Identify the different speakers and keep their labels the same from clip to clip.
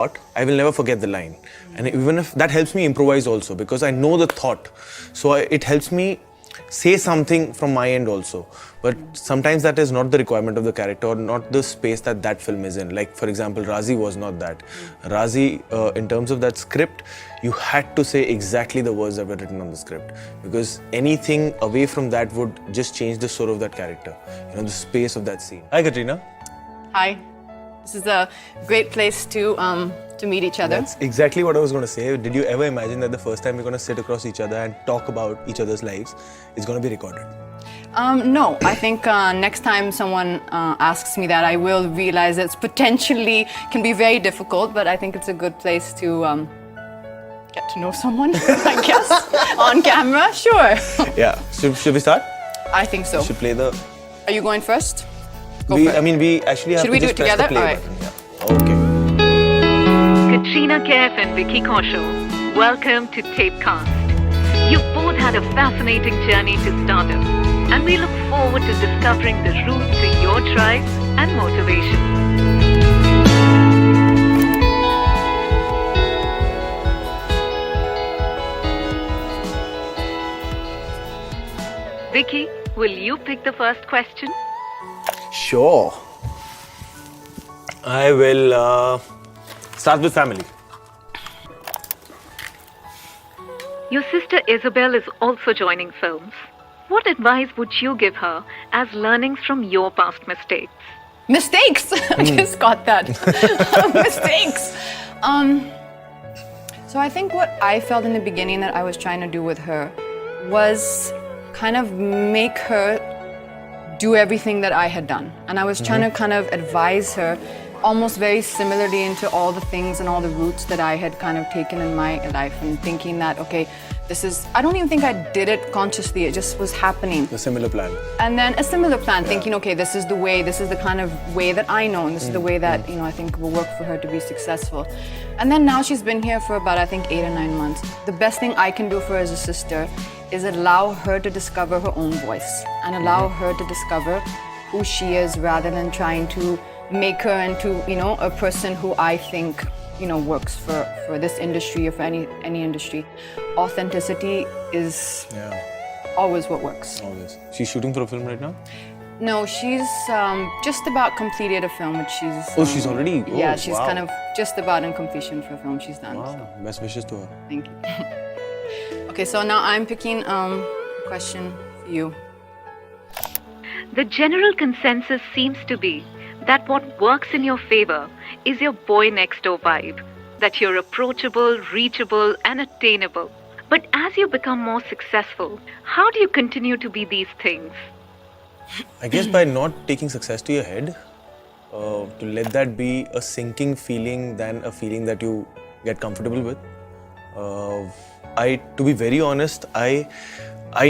Speaker 1: I will never forget the line. And even if that helps me improvise also, because I know the thought. So it helps me say something from my end also. But sometimes that is not the requirement of the character or not the space that that film is in. Like, for example, Razi was not that. Razi, in terms of that script, you had to say exactly the words that were written on the script. Because anything away from that would just change the soul of that character. You know, the space of that scene. Hi, Katrina.
Speaker 2: Hi. This is a great place to meet each other.
Speaker 1: That's exactly what I was going to say. Did you ever imagine that the first time we're going to sit across each other and talk about each other's lives, it's going to be recorded?
Speaker 2: No, I think next time someone asks me that, I will realize it's potentially can be very difficult, but I think it's a good place to get to know someone, I guess, on camera. Sure.
Speaker 1: Yeah. Should we start?
Speaker 2: I think so.
Speaker 1: We should play the...
Speaker 2: Are you going first?
Speaker 1: We actually have
Speaker 2: Should
Speaker 1: to
Speaker 2: we do
Speaker 1: just
Speaker 2: it
Speaker 1: press the
Speaker 2: together?
Speaker 1: play
Speaker 2: All right.
Speaker 1: button. Yeah. Okay.
Speaker 3: Katrina Kaif and Vicky Kaushal, welcome to Tapecast. You've both had a fascinating journey to stardom, and we look forward to discovering the route to your drive and motivation. Vicky, will you pick the first question?
Speaker 1: Sure. I will start with family.
Speaker 3: Your sister Isabel is also joining films. What advice would you give her as learnings from your past mistakes?
Speaker 2: Mistakes! I just got that. Mistakes! So I think what I felt in the beginning that I was trying to do with her was kind of make her do everything that I had done. And I was trying to kind of advise her almost very similarly into all the things and all the routes that I had kind of taken in my life, and thinking that, okay, this is, I don't even think I did it consciously, it just was happening.
Speaker 1: A similar plan.
Speaker 2: And then a similar plan, thinking, okay, this is the way, this is the kind of way that I know, and this is the way that, you know, I think will work for her to be successful. And then now she's been here for about, I think, 8 or 9 months. The best thing I can do for her as a sister is allow her to discover her own voice and allow her to discover who she is, rather than trying to make her into, you know, a person who I think, you know, works for this industry or for any industry. Authenticity is always what works.
Speaker 1: Always. She's shooting for a film right now?
Speaker 2: No, she's just about completed a film, which she's...
Speaker 1: She's already...
Speaker 2: yeah, she's kind of just about in completion for a film she's done.
Speaker 1: Wow,
Speaker 2: So.
Speaker 1: best wishes to her.
Speaker 2: Thank you. Okay, so now I'm picking a question for you.
Speaker 3: The general consensus seems to be that what works in your favor is your boy next door vibe, that you're approachable, reachable, and attainable. But as you become more successful, how do you continue to be these things?
Speaker 1: I guess by not taking success to your head, to let that be a sinking feeling than a feeling that you get comfortable with. To be very honest, I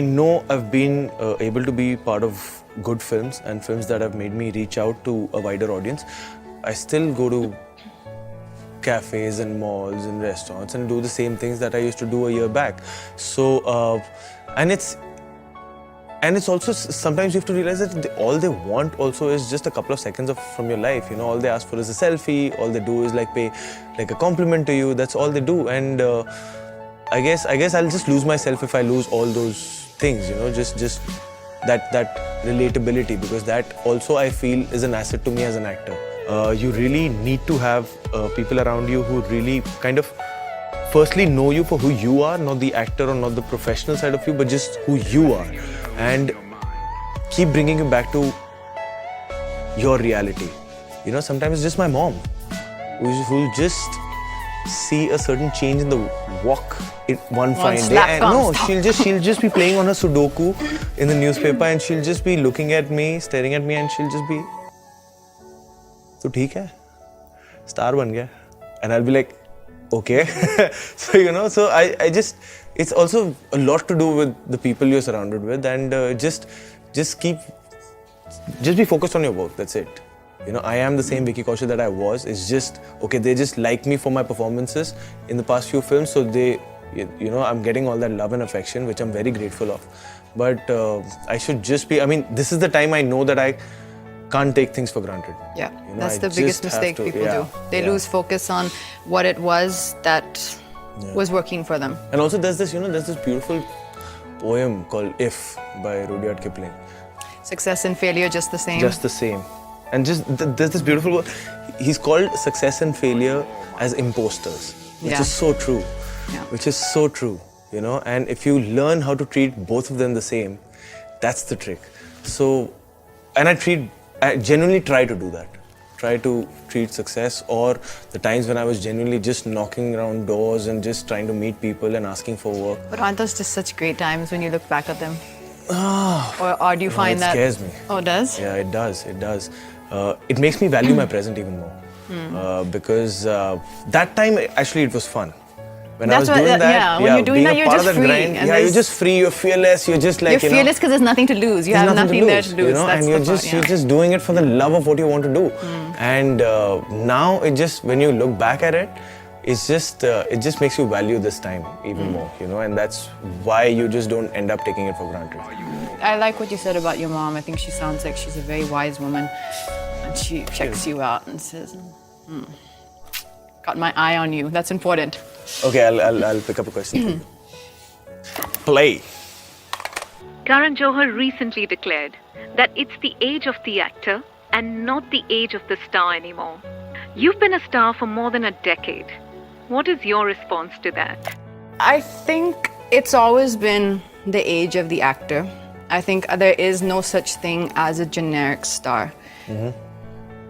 Speaker 1: know I've been able to be part of good films and films that have made me reach out to a wider audience. I still go to cafes and malls and restaurants and do the same things that I used to do a year back. So, and it's also sometimes you have to realize that all they want also is just a couple of seconds from your life. You know, all they ask for is a selfie. All they do is like pay like a compliment to you. That's all they do. And I guess I'll just lose myself if I lose all those things. You know, just that relatability, because that also I feel is an asset to me as an actor. You really need to have people around you who really kind of firstly know you for who you are, not the actor or not the professional side of you, but just who you are, and keep bringing you back to your reality. You know, sometimes it's just my mom who'll just see a certain change in the walk in one fine day, and no, she'll just be playing on her Sudoku in the newspaper, and she'll just be looking at me, staring at me, and she'll just be, "So theek hai, star ban gaya," and I'll be like, "Okay." So you know, so I just, it's also a lot to do with the people you're surrounded with, and just be focused on your work. That's it. You know, I am the same Vicky Kaushal that I was. It's just, okay, they just like me for my performances in the past few films, so they, you know, I'm getting all that love and affection, which I'm very grateful of. But I should just be, I mean, this is the time I know that can't take things for granted.
Speaker 2: Yeah,
Speaker 1: You know,
Speaker 2: that's
Speaker 1: I
Speaker 2: the biggest
Speaker 1: just have
Speaker 2: mistake
Speaker 1: to-
Speaker 2: people
Speaker 1: yeah,
Speaker 2: do. They
Speaker 1: yeah.
Speaker 2: lose focus on what it was that was working for them.
Speaker 1: And also there's this beautiful poem called If by Rudyard Kipling.
Speaker 2: Success and failure just the same.
Speaker 1: Just the same. And there's this beautiful word. He's called success and failure as imposters, which
Speaker 2: Yeah.
Speaker 1: is so true.
Speaker 2: Yeah.
Speaker 1: Which is so true, you know. And if you learn how to treat both of them the same, that's the trick. So, and I genuinely try to do that. Try to treat success or the times when I was genuinely just knocking around doors and just trying to meet people and asking for work.
Speaker 2: But aren't those just such great times when you look back at them? Or do you find
Speaker 1: it
Speaker 2: that?
Speaker 1: scares me.
Speaker 2: Oh, it does?
Speaker 1: Yeah, it does. It does. It makes me value my present even more. Because that time, actually, it was fun. When I was
Speaker 2: That's what-
Speaker 1: doing that,
Speaker 2: yeah, when you're doing
Speaker 1: being
Speaker 2: that,
Speaker 1: a
Speaker 2: you're
Speaker 1: part of
Speaker 2: just
Speaker 1: that
Speaker 2: free,
Speaker 1: grind,
Speaker 2: and
Speaker 1: yeah, you're
Speaker 2: there's-
Speaker 1: just free, you're fearless, you're just like,
Speaker 2: You're fearless because there's nothing to lose. You
Speaker 1: there's
Speaker 2: have nothing there to lose.
Speaker 1: you know,
Speaker 2: That's
Speaker 1: and
Speaker 2: the
Speaker 1: you're
Speaker 2: part,
Speaker 1: just you're just doing it for the love of what you want to do. And now it just, when you look back at it, it just makes you value this time even more, you know, and that's why you just don't end up taking it for granted.
Speaker 2: I like what you said about your mom. I think she sounds like she's a very wise woman. And she checks you out and says, got my eye on you. That's important.
Speaker 1: Okay, I'll pick up a question for you. Play.
Speaker 3: Karan Johar recently declared that it's the age of the actor and not the age of the star anymore. You've been a star for more than a decade. What is your response to that?
Speaker 2: I think it's always been the age of the actor. I think there is no such thing as a generic star.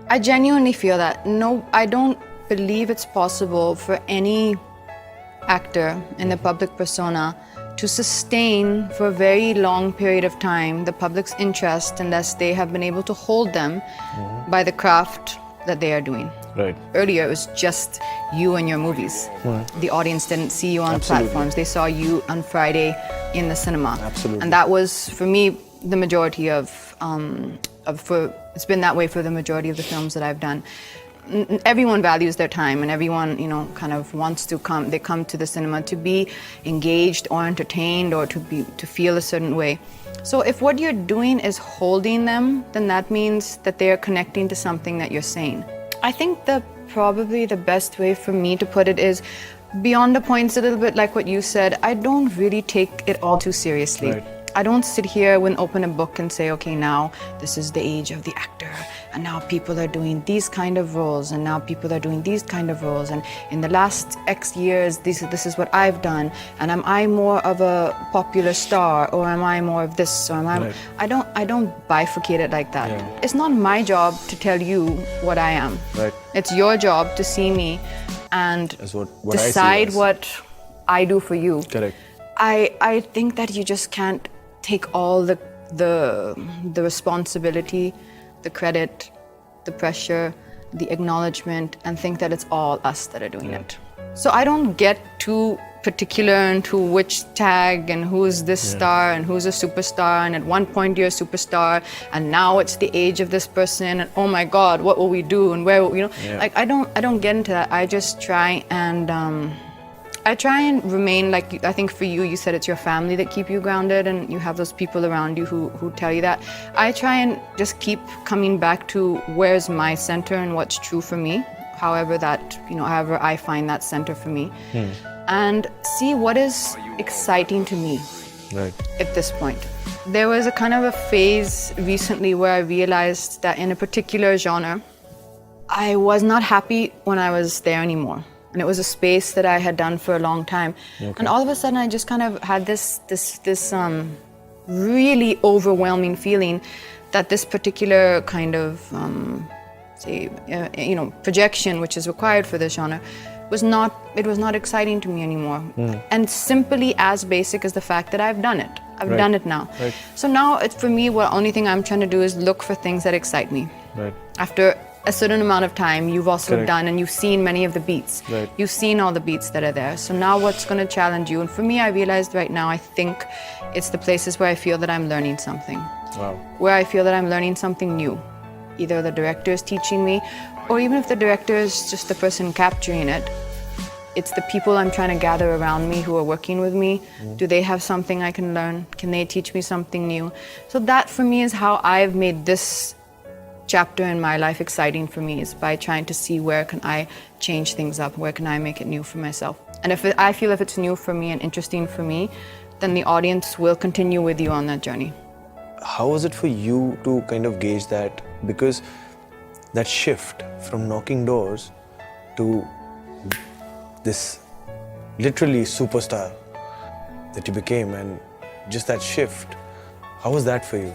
Speaker 2: I genuinely feel that. No, I don't believe it's possible for any actor in the public persona to sustain for a very long period of time the public's interest unless they have been able to hold them by the craft that they are doing.
Speaker 1: Right.
Speaker 2: Earlier, it was just you and your movies. The audience didn't see you on
Speaker 1: Absolutely.
Speaker 2: platforms. They saw you on Friday in the cinema.
Speaker 1: Absolutely.
Speaker 2: And that was, for me, the majority it's been that way for the majority of the films that I've done. Everyone values their time, and everyone, you know, kind of wants to come. They come to the cinema to be engaged or entertained or to feel a certain way. So if what you're doing is holding them, then that means that they are connecting to something that you're saying. I think probably the best way for me to put it is, beyond the points, a little bit like what you said, I don't really take it all too seriously.
Speaker 1: Right.
Speaker 2: I don't sit here and open a book and say, okay, now this is the age of the actor, and now people are doing these kind of roles, and now people are doing these kind of roles, and in the last X years, this is what I've done, and am I more of a popular star, or am I more of this, or am I?
Speaker 1: Right.
Speaker 2: I don't bifurcate it like that.
Speaker 1: Yeah.
Speaker 2: It's not my job to tell you what I am.
Speaker 1: Right.
Speaker 2: It's your job to see me and
Speaker 1: As what I see
Speaker 2: decide
Speaker 1: as.
Speaker 2: what I do for you.
Speaker 1: Correct.
Speaker 2: I think that you just can't take all the responsibility, the credit, the pressure, the acknowledgement, and think that it's all us that are doing it. So I don't get too particular into which tag and who's this star and who's a superstar, and at one point you're a superstar and now it's the age of this person, and oh my God, what will we do and where will, you know?
Speaker 1: Yeah.
Speaker 2: Like I don't get into that. I just try and remain like, I think for you, you said it's your family that keep you grounded and you have those people around you who tell you that. I try and just keep coming back to where's my center and what's true for me, however I find that center for me, and see what is exciting to me
Speaker 1: Right.
Speaker 2: at this point. There was a kind of a phase recently where I realized that in a particular genre, I was not happy when I was there anymore. And it was a space that I had done for a long time.
Speaker 1: Okay.
Speaker 2: And all of a sudden I just kind of had this really overwhelming feeling that this particular kind of, projection which is required for this genre was not exciting to me anymore. And simply as basic as the fact that I've done it. I've
Speaker 1: Right.
Speaker 2: done it now.
Speaker 1: Right.
Speaker 2: So now for me, the only thing I'm trying to do is look for things that excite me.
Speaker 1: Right.
Speaker 2: After a certain amount of time, you've also
Speaker 1: Correct.
Speaker 2: done and you've seen many of the beats.
Speaker 1: Right.
Speaker 2: You've seen all the beats that are there. So now what's going to challenge you? And for me, I realized right now, I think it's the places where I feel that I'm learning something.
Speaker 1: Wow.
Speaker 2: Where I feel that I'm learning something new. Either the director is teaching me, or even if the director is just the person capturing it, it's the people I'm trying to gather around me who are working with me. Do they have something I can learn? Can they teach me something new? So that for me is how I've made this chapter in my life exciting for me is by trying to see where can I change things up, where can I make it new for myself. And I feel if it's new for me and interesting for me, then the audience will continue with you on that journey.
Speaker 1: How was it for you to kind of gauge that? Because that shift from knocking doors to this literally superstar that you became, and just that shift, how was that for you?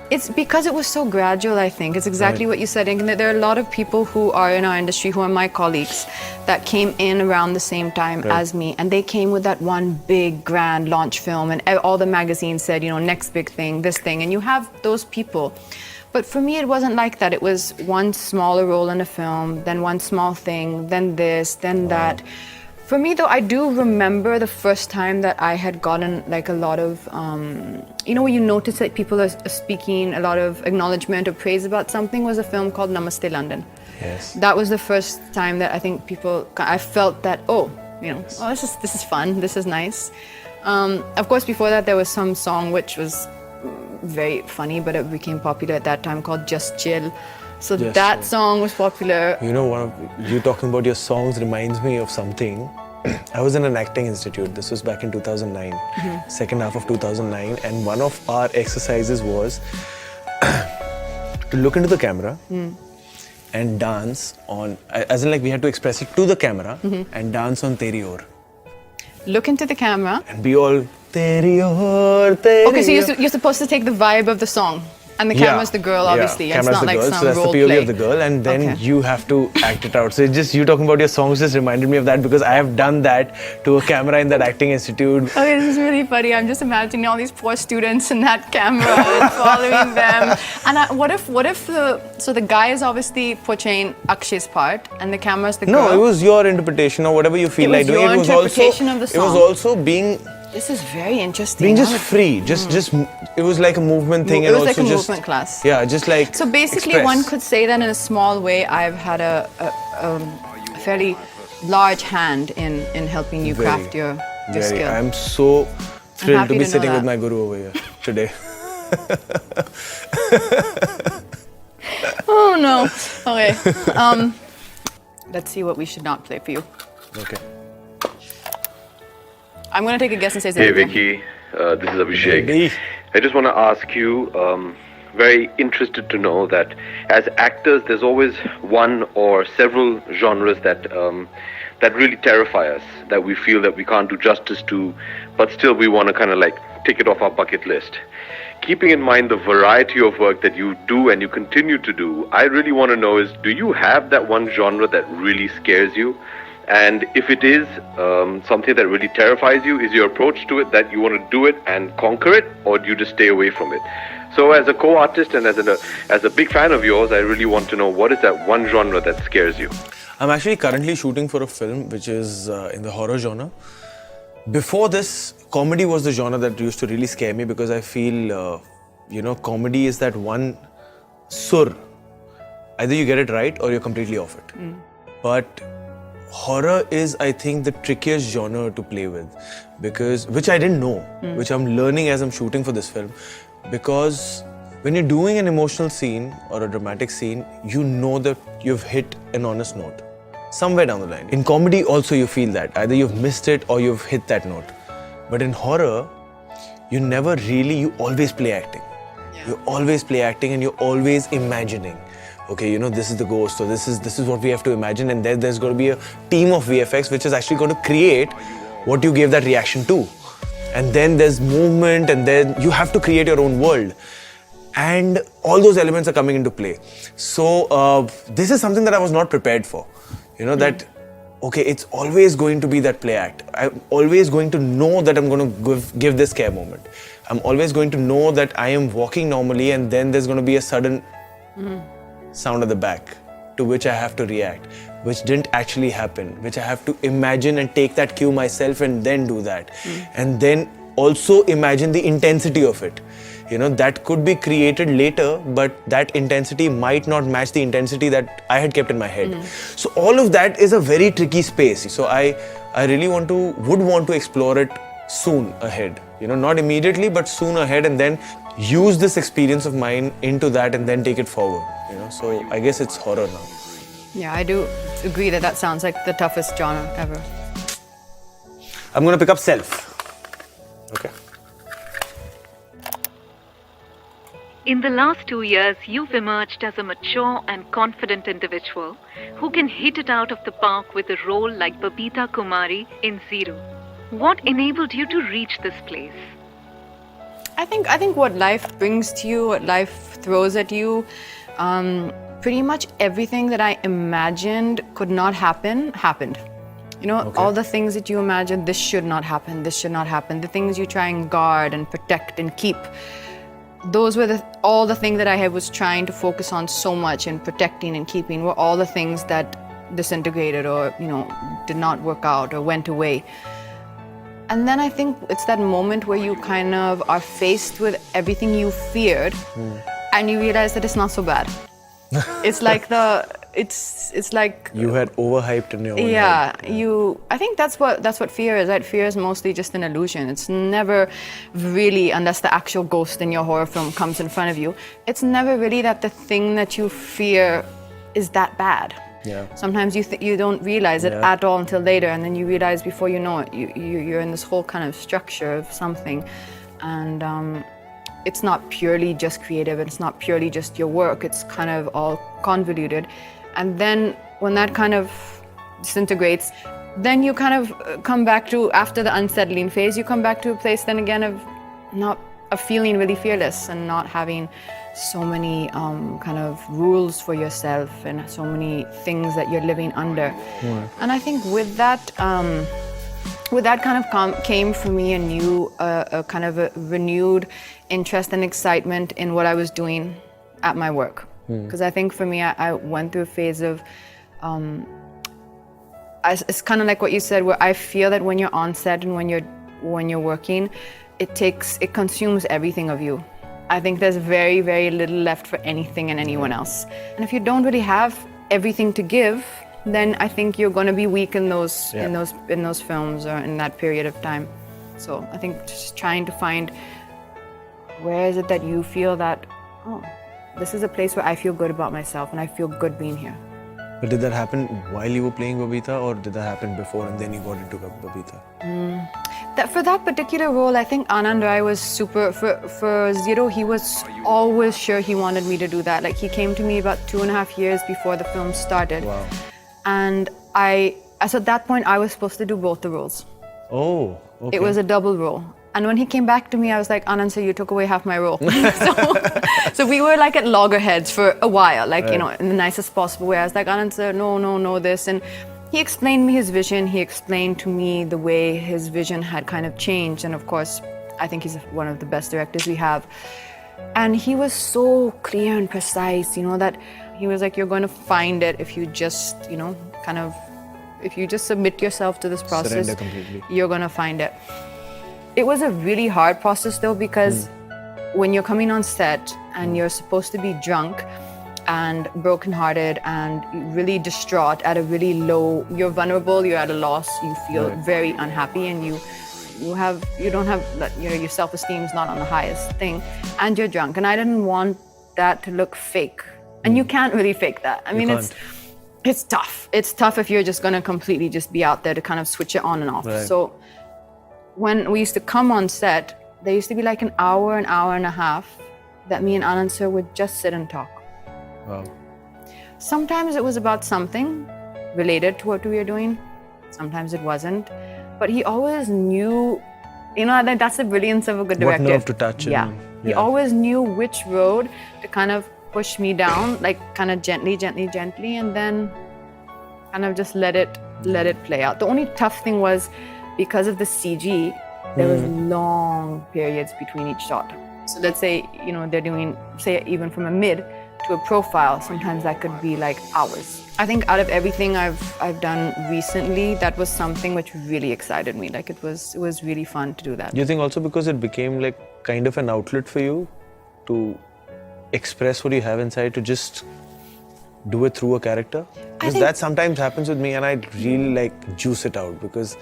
Speaker 2: It's because it was so gradual, I think. It's exactly what you said. And there are a lot of people who are in our industry, who are my colleagues, that came in around the same time as me. And they came with that one big, grand launch film. And all the magazines said, you know, next big thing, this thing. And you have those people. But for me, it wasn't like that. It was one smaller role in a film, then one small thing, then this, then that. For me, though, I do remember the first time that I had gotten like a lot of, you know, when you notice that people are speaking a lot of acknowledgement or praise about something, was a film called Namaste London.
Speaker 1: Yes.
Speaker 2: That was the first time that I think I felt that, oh, you know, oh, this is fun, this is nice. Of course, before that, there was some song which was very funny, but it became popular at that time, called Just Chill. So that song was popular.
Speaker 1: You know, you talking about your songs reminds me of something. I was in an acting institute. This was back in 2009, second half of 2009. And one of our exercises was to look into the camera and dance on, as in like we had to express it to the camera and dance on Teri Aur.
Speaker 2: Look into the camera.
Speaker 1: And be all, Teri Aur, Teri
Speaker 2: Okay, so you're supposed to take the vibe of the song. And the camera's the girl, obviously.
Speaker 1: Yeah,
Speaker 2: it's not like
Speaker 1: girl,
Speaker 2: some
Speaker 1: so that's
Speaker 2: role
Speaker 1: the POV
Speaker 2: play.
Speaker 1: of the girl, and then you have to act it out. So it's just you talking about your songs just reminded me of that, because I have done that to a camera in that acting institute.
Speaker 2: Okay, this is really funny. I'm just imagining all these poor students in that camera and following them. And what if the guy is obviously portraying Akshay's part and the camera's the girl?
Speaker 1: No, it was your interpretation or whatever you feel like doing.
Speaker 2: It was your interpretation of the song.
Speaker 1: It was also being.
Speaker 2: This is very interesting.
Speaker 1: Being just free, just it was like a movement thing,
Speaker 2: It
Speaker 1: and
Speaker 2: was
Speaker 1: also
Speaker 2: like a
Speaker 1: just
Speaker 2: movement class.
Speaker 1: Yeah, just like.
Speaker 2: So basically,
Speaker 1: express.
Speaker 2: one could say that in a small way, I've had a fairly large hand in helping you craft your skill.
Speaker 1: I'm so thrilled to be
Speaker 2: to know
Speaker 1: sitting with
Speaker 2: that.
Speaker 1: my guru over here today.
Speaker 2: Oh no. Okay. Let's see what we should not play for you.
Speaker 1: Okay.
Speaker 2: I'm going to take a guess and say
Speaker 4: Hey
Speaker 2: something.
Speaker 4: Vicky, this is Abhishek.
Speaker 1: Hey.
Speaker 4: I just want to ask you, very interested to know that as actors, there's always one or several genres that really terrify us, that we feel that we can't do justice to, but still we want to kind of like tick it off our bucket list. Keeping in mind the variety of work that you do and you continue to do, I really want to know is, do you have that one genre that really scares you? And if it is something that really terrifies you, is your approach to it that you want to do it and conquer it, or do you just stay away from it? So as a co-artist and as a big fan of yours, I really want to know, what is that one genre that scares you?
Speaker 1: I'm actually currently shooting for a film which is in the horror genre. Before this, comedy was the genre that used to really scare me, because I feel, comedy is that one sur. Either you get it right or you're completely off it. But horror is, I think, the trickiest genre to play with, which I didn't know, which I'm learning as I'm shooting for this film. Because when you're doing an emotional scene or a dramatic scene, you know that you've hit an honest note somewhere down the line. In comedy also you feel that. Either you've missed it or you've hit that note. But in horror, you always play acting. Yeah. You always play acting and you're always imagining. Okay, this is the ghost, or this is what we have to imagine, and there's going to be a team of VFX which is actually going to create what you gave that reaction to. And then there's movement, and then you have to create your own world. And all those elements are coming into play. So this is something that I was not prepared for. That, okay, it's always going to be that play act. I'm always going to know that I'm going to give this scare moment. I'm always going to know that I am walking normally, and then there's going to be a sudden sound at the back to which I have to react, which didn't actually happen, which I have to imagine and take that cue myself and then do that. And then also imagine the intensity of it. That could be created later, but that intensity might not match the intensity that I had kept in my head. So all of that is a very tricky space. So I really would want to explore it soon ahead. Not immediately, but soon ahead, and then use this experience of mine into that and then take it forward. you know. So I guess it's horror now.
Speaker 2: Yeah, I do agree that that sounds like the toughest genre ever.
Speaker 1: I'm gonna pick up self. Okay.
Speaker 3: In the last 2 years, you've emerged as a mature and confident individual who can hit it out of the park with a role like Babita Kumari in Zero. What enabled you to reach this place?
Speaker 2: I think what life brings to you, what life throws at you, pretty much everything that I imagined could not happen, happened. You know, all the things that you imagine, this should not happen, this should not happen, the things you try and guard and protect and keep, those were all the things that I was trying to focus on so much and protecting and keeping were all the things that disintegrated or, you know, did not work out or went away. And then I think it's that moment where you kind of are faced with everything you feared and you realize that it's not so bad. It's like it's like
Speaker 1: You had overhyped in your own
Speaker 2: yeah,
Speaker 1: head.
Speaker 2: I think that's what fear is, right? Fear is mostly just an illusion. It's never really, unless the actual ghost in your horror film comes in front of you, it's never really that the thing that you fear is that bad.
Speaker 1: Yeah.
Speaker 2: Sometimes you don't realize it
Speaker 1: Yeah.
Speaker 2: at all until later, and then you realize before you know it, you're in this whole kind of structure of something, and it's not purely just creative, it's not purely just your work, it's kind of all convoluted. And then when that kind of disintegrates, then you kind of come back to, after the unsettling phase, you come back to a place then again of feeling really fearless and not having so many kind of rules for yourself and so many things that you're living under. And I think with that kind of came for me a kind of a renewed interest and excitement in what I was doing at my work. Because I think for me, I went through a phase of, it's kind of like what you said, where I feel that when you're on set and when you're working, it consumes everything of you. I think there's very, very little left for anything and anyone else. And if you don't really have everything to give, then I think you're going to be weak in those films or in that period of time. So I think just trying to find where is it that you feel that, oh, this is a place where I feel good about myself and I feel good being here.
Speaker 1: But did that happen while you were playing Babita, or did that happen before and then you got into Babita?
Speaker 2: For that particular role, I think Anand Rai was super, for Zero, he was always sure he wanted me to do that. Like, he came to me about 2.5 years before the film started.
Speaker 1: Wow.
Speaker 2: And so at that point, I was supposed to do both the roles.
Speaker 1: Oh, okay.
Speaker 2: It was a double role. And when he came back to me, I was like, Anand, so you took away half my role. so we were like at loggerheads for a while, like, you know, in the nicest possible way. I was like, Anand, sir, no, this. And he explained me his vision. He explained to me the way his vision had kind of changed. And of course, I think he's one of the best directors we have. And he was so clear and precise, you know, that he was like, you're going to find it if you just, you know, kind of, if you just submit yourself to this process,
Speaker 1: Surrender completely.
Speaker 2: You're going to find it. It was a really hard process though, because when you're coming on set and you're supposed to be drunk and brokenhearted and really distraught at a really low, you're vulnerable, you're at a loss, you feel very unhappy, and you don't have, you know, your self-esteem is not on the highest thing, and you're drunk. And I didn't want that to look fake. And you can't really fake that. I mean, it's tough. It's tough if you're just gonna completely just be out there to kind of switch it on and off.
Speaker 1: Right.
Speaker 2: So when we used to come on set, there used to be like an hour and a half that me and Anand sir would just sit and talk.
Speaker 1: Wow.
Speaker 2: Sometimes it was about something related to what we were doing. Sometimes it wasn't. But he always knew, you know, that's the brilliance of a good director.
Speaker 1: What nerve to touch.
Speaker 2: Yeah. He always knew which road to kind of push me down, like kind of gently, and then kind of just let it play out. The only tough thing was, because of the CG, there was long periods between each shot. So let's say, you know, they're doing, say, even from a mid to a profile, sometimes that could be like hours. I think out of everything I've done recently, that was something which really excited me. Like, it was really fun to do that.
Speaker 1: Do you think also because it became like kind of an outlet for you to express what you have inside, to just do it through a character? Because that sometimes happens with me, and I really like juice it out, because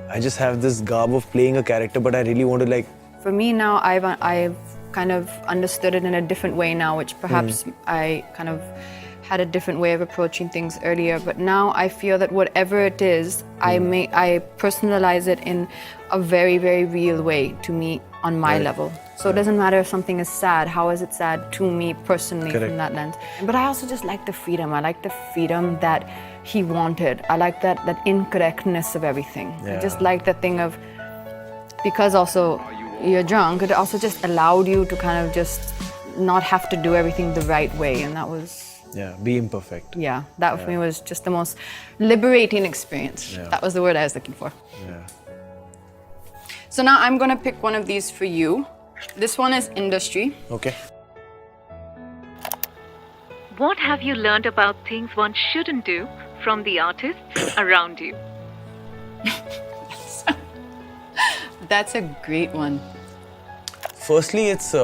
Speaker 1: I just have this garb of playing a character, but I really want to like...
Speaker 2: For me now, I've kind of understood it in a different way now, which perhaps I kind of had a different way of approaching things earlier. But now I feel that whatever it is, I personalize it in a very, very real way to me on my level. So it doesn't matter if something is sad, how is it sad to me personally from that lens. But I also just like the freedom. I like the freedom that he wanted. I like that incorrectness of everything. I just like the thing of, because also you're drunk, it also just allowed you to kind of just not have to do everything the right way. And that was...
Speaker 1: be imperfect.
Speaker 2: That for me was just the most liberating experience. That was the word I was looking for. So now I'm gonna pick one of these for you. This one is industry.
Speaker 1: Okay.
Speaker 3: What have you learned about things one shouldn't do from the artists around you?
Speaker 2: That's a great one.
Speaker 1: Firstly, it's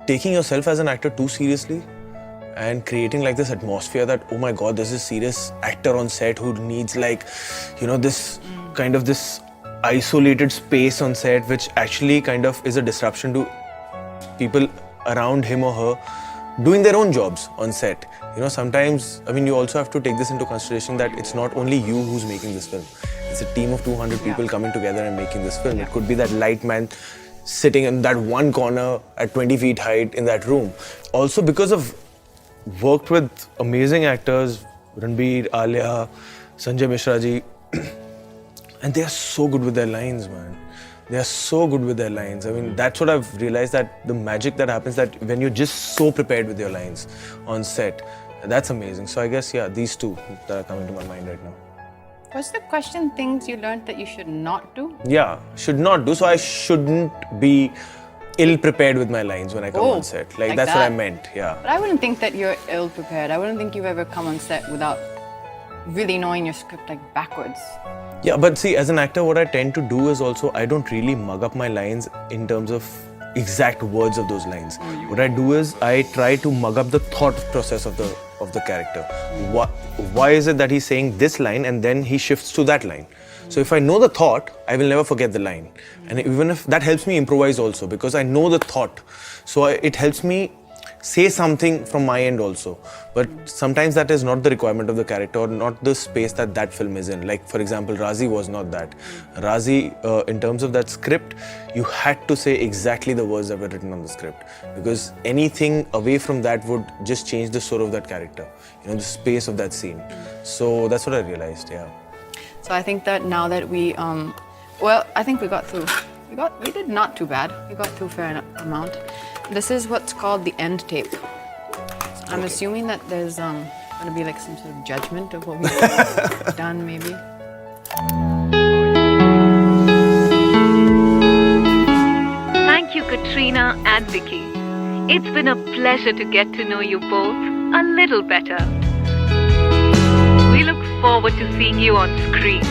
Speaker 1: taking yourself as an actor too seriously and creating like this atmosphere that, oh my God, there's a serious actor on set who needs like, this kind of this isolated space on set, which actually kind of is a disruption to people around him or her doing their own jobs on set. Sometimes, you also have to take this into consideration that it's not only you who's making this film. It's a team of 200 people coming together and making this film. It could be that light man sitting in that one corner at 20 feet height in that room. Also, because of worked with amazing actors, Ranbir, Alia, Sanjay Mishra ji, and they are so good with their lines, man. They are so good with their lines. That's what I've realized, that the magic that happens, that when you're just so prepared with your lines on set, that's amazing. So I guess, these two that are coming to my mind right now.
Speaker 2: Was the question things you learned that you should not do?
Speaker 1: Yeah, should not do. So I shouldn't be ill-prepared with my lines when I come on set. Like that's what I meant,
Speaker 2: But I wouldn't think that you're ill-prepared. I wouldn't think you've ever come on set without really knowing your script like backwards.
Speaker 1: Yeah, but see, as an actor, what I tend to do is also, I don't really mug up my lines in terms of exact words of those lines. What I do is, I try to mug up the thought process of the character. Why is it that he's saying this line and then he shifts to that line? So if I know the thought, I will never forget the line. And even if that helps me improvise also, because I know the thought. So it helps me say something from my end also. But sometimes that is not the requirement of the character, or not the space that film is in. Like, for example, Razi was not that. Razi, in terms of that script, you had to say exactly the words that were written on the script, because anything away from that would just change the soul of that character, the space of that scene. So that's what I realized,
Speaker 2: So I think that now that we, I think we got through. We did not too bad. We got through a fair amount. This is what's called the end tape. So I'm assuming that there's going to be like some sort of judgment of what we've done, maybe.
Speaker 3: Thank you, Katrina and Vicky. It's been a pleasure to get to know you both a little better. We look forward to seeing you on screen.